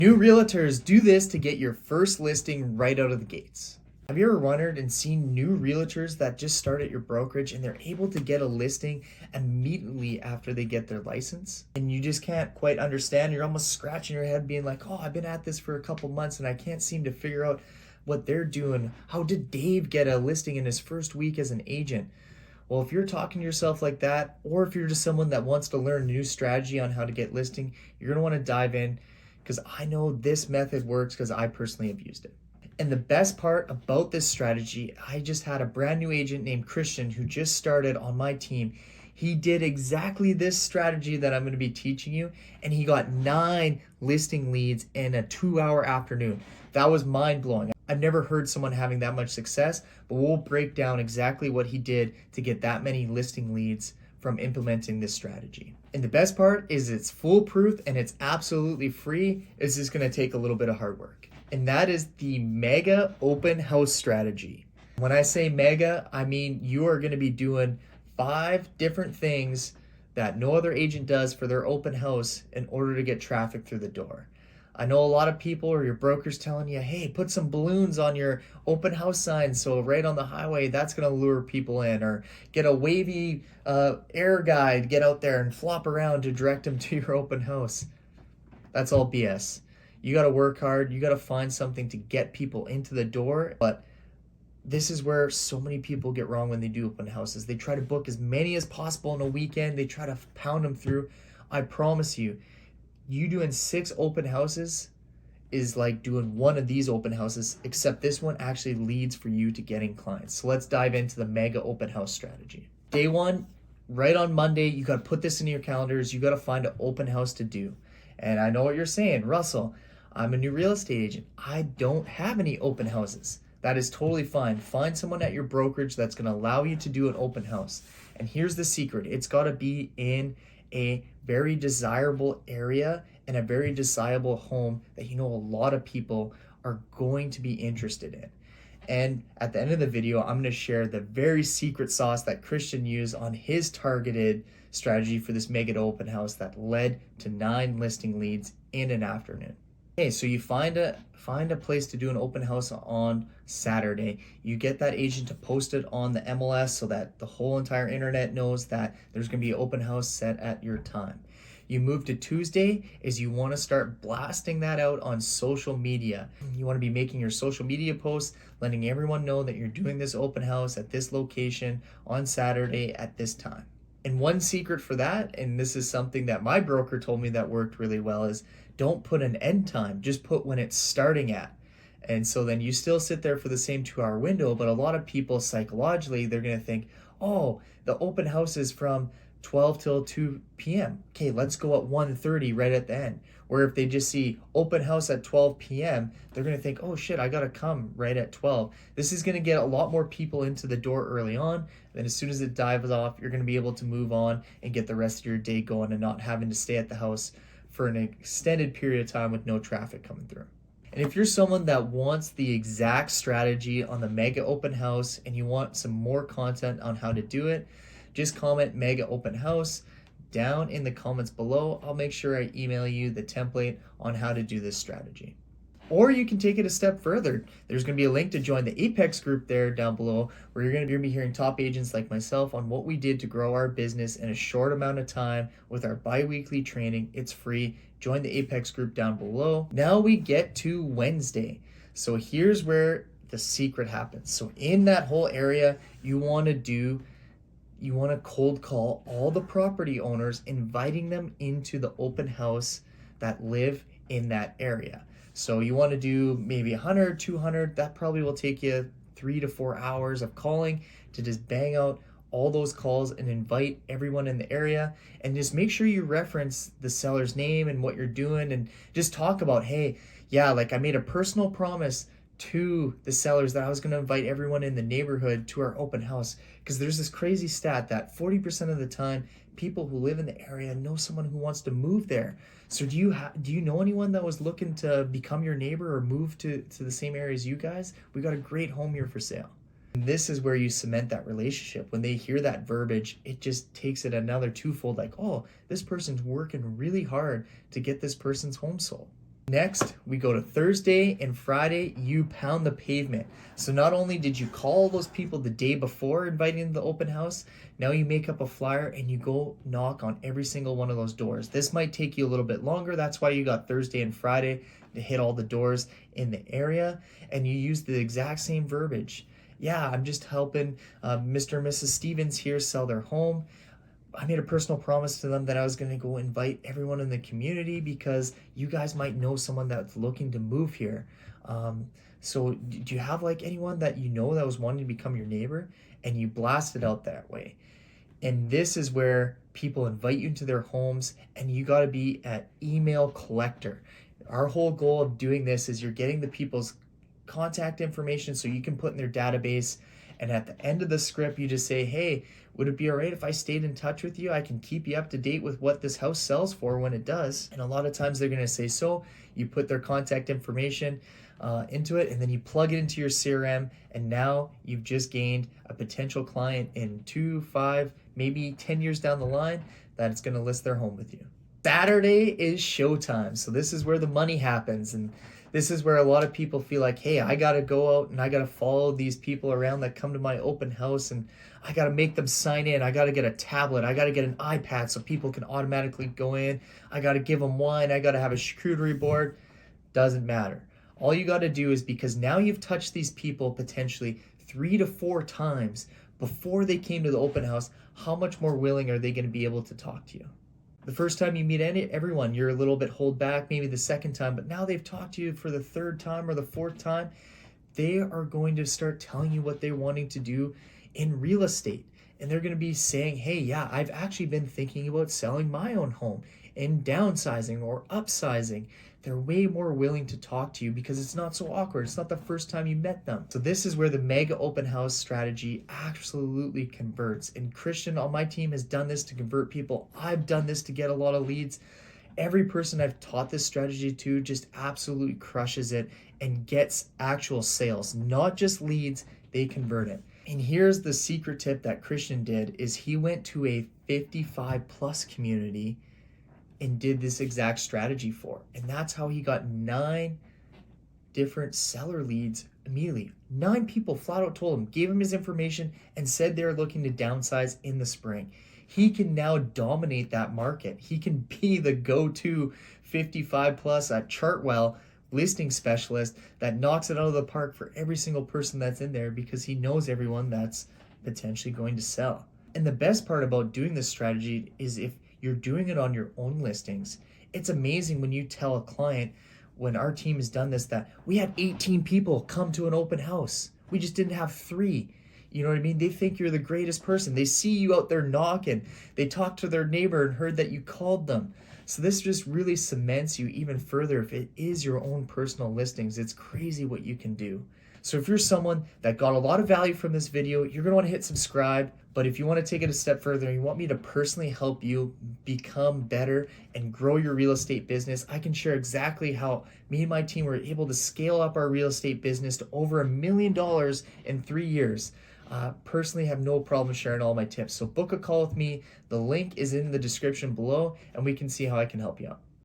New realtors do this to get your first listing right out of the gates. Have you ever wondered and seen new realtors that just start at your brokerage and they're able to get a listing immediately after they get their license? And you just can't quite understand. You're almost scratching your head being like, oh, I've been at this for a couple months and I can't seem to figure out what they're doing. How did Dave get a listing in his first week as an agent? Well, if you're talking to yourself like that, or if you're just someone that wants to learn a new strategy on how to get listing, you're going to want to dive in because I know this method works because I personally have used it. And the best part about this strategy, I just had a brand new agent named Christian who just started on my team. He did exactly this strategy that I'm going to be teaching you, and he got 9 listing leads in a 2-hour afternoon. That was mind blowing. I've never heard someone having that much success, but we'll break down exactly what he did to get that many listing leads from implementing this strategy. And the best part is it's foolproof and it's absolutely free. It's just going to take a little bit of hard work. And that is the mega open house strategy. When I say mega, I mean you are going to be doing 5 different things that no other agent does for their open house in order to get traffic through the door. I know a lot of people or your brokers telling you, hey, put some balloons on your open house sign so right on the highway, that's going to lure people in. Or get a wavy air guide, get out there and flop around to direct them to your open house. That's all BS. You got to work hard. You got to find something to get people into the door. But this is where so many people get wrong when they do open houses. They try to book as many as possible in a weekend. They try to pound them through. I promise you, you doing 6 open houses is like doing one of these open houses, except this one actually leads for you to getting clients. So let's dive into the mega open house strategy. Day 1, right on Monday, you got to put this in your calendars. You got to find an open house to do. And I know what you're saying, Russell, I'm a new real estate agent. I don't have any open houses. That is totally fine. Find someone at your brokerage that's going to allow you to do an open house. And here's the secret. It's got to be in a very desirable area and a very desirable home that you know a lot of people are going to be interested in. And at the end of the video, I'm going to share the very secret sauce that Christian used on his targeted strategy for this mega open house that led to 9 listing leads in an afternoon. Okay, so you find a place to do an open house on Saturday. You get that agent to post it on the MLS so that the whole entire internet knows that there's going to be an open house set at your time. You move to Tuesday is you want to start blasting that out on social media. You want to be making your social media posts, letting everyone know that you're doing this open house at this location on Saturday at this time. And one secret for that, and this is something that my broker told me that worked really well, is don't put an end time, just put when it's starting at. And so then you still sit there for the same 2-hour window, but a lot of people psychologically, they're going to think, oh, the open house is from 12 till 2 p.m. Okay, let's go at 1:30 right at the end. Where if they just see open house at 12 p.m., they're going to think, oh shit, I got to come right at 12. This is going to get a lot more people into the door early on. Then as soon as it dives off, you're going to be able to move on and get the rest of your day going and not having to stay at the house for an extended period of time with no traffic coming through. And if you're someone that wants the exact strategy on the mega open house and you want some more content on how to do it, just comment mega open house down in the comments below. I'll make sure I email you the template on how to do this strategy. Or you can take it a step further. There's going to be a link to join the Apex group there down below where you're going to be hearing top agents like myself on what we did to grow our business in a short amount of time with our bi-weekly training. It's free. Join the Apex group down below. Now we get to Wednesday. So here's where the secret happens. So in that whole area, you want to cold call all the property owners, inviting them into the open house that live in that area. So you want to do maybe 100, 200. That probably will take you 3 to 4 hours of calling to just bang out all those calls and invite everyone in the area. And just make sure you reference the seller's name and what you're doing and just talk about, hey, yeah, like I made a personal promise to the sellers that I was going to invite everyone in the neighborhood to our open house, because there's this crazy stat that 40% of the time people who live in the area know someone who wants to move there. So do you know anyone that was looking to become your neighbor or move to the same area as you guys? We got a great home here for sale. And this is where you cement that relationship. When they hear that verbiage, it just takes it another twofold, like, oh, this person's working really hard to get this person's home sold. Next, we go to Thursday and Friday, you pound the pavement. So not only did you call those people the day before inviting them to the open house, now you make up a flyer and you go knock on every single one of those doors. This might take you a little bit longer. That's why you got Thursday and Friday to hit all the doors in the area, and you use the exact same verbiage. Yeah, I'm just helping Mr. and Mrs. Stevens here sell their home. I made a personal promise to them that I was going to go invite everyone in the community because you guys might know someone that's looking to move here. So do you have like anyone that you know that was wanting to become your neighbor? And you blast it out that way. And this is where people invite you into their homes, and you got to be an email collector. Our whole goal of doing this is you're getting the people's contact information so you can put in their database. And at the end of the script, you just say, hey, would it be all right if I stayed in touch with you? I can keep you up to date with what this house sells for when it does. And a lot of times they're going to say so. You put their contact information into it, and then you plug it into your CRM, and now you've just gained a potential client in 2, 5, maybe 10 years down the line that it's going to list their home with you. Saturday is showtime. So this is where the money happens, and this is where a lot of people feel like, hey, I got to go out and I got to follow these people around that come to my open house, and I got to make them sign in. I got to get a tablet. I got to get an iPad so people can automatically go in. I got to give them wine. I got to have a charcuterie board. Doesn't matter. All you got to do is, because now you've touched these people potentially 3 to 4 times before they came to the open house, how much more willing are they going to be able to talk to you? The first time you meet everyone, you're a little bit hold back, maybe the second time, but now they've talked to you for the 3rd time or the 4th time, they are going to start telling you what they're wanting to do in real estate. And they're going to be saying, hey, yeah, I've actually been thinking about selling my own home and downsizing or upsizing. They're way more willing to talk to you because it's not so awkward. It's not the first time you met them. So this is where the mega open house strategy absolutely converts. And Christian on my team has done this to convert people. I've done this to get a lot of leads. Every person I've taught this strategy to just absolutely crushes it and gets actual sales, not just leads, they convert it. And here's the secret tip that Christian did is he went to a 55 plus community and did this exact strategy for. And that's how he got 9 different seller leads immediately. 9 people flat out told him, gave him his information, and said they're looking to downsize in the spring. He can now dominate that market. He can be the go-to 55 plus at Chartwell listing specialist that knocks it out of the park for every single person that's in there because he knows everyone that's potentially going to sell. And the best part about doing this strategy is if you're doing it on your own listings. It's amazing when you tell a client, when our team has done this, that we had 18 people come to an open house. We just didn't have 3. You know what I mean? They think you're the greatest person. They see you out there knocking. They talk to their neighbor and heard that you called them. So this just really cements you even further. If it is your own personal listings, it's crazy what you can do. So if you're someone that got a lot of value from this video, you're going to want to hit subscribe. But if you want to take it a step further and you want me to personally help you become better and grow your real estate business, I can share exactly how me and my team were able to scale up our real estate business to over $1 million in 3 years. Personally have no problem sharing all my tips. So book a call with me. The link is in the description below, and we can see how I can help you out.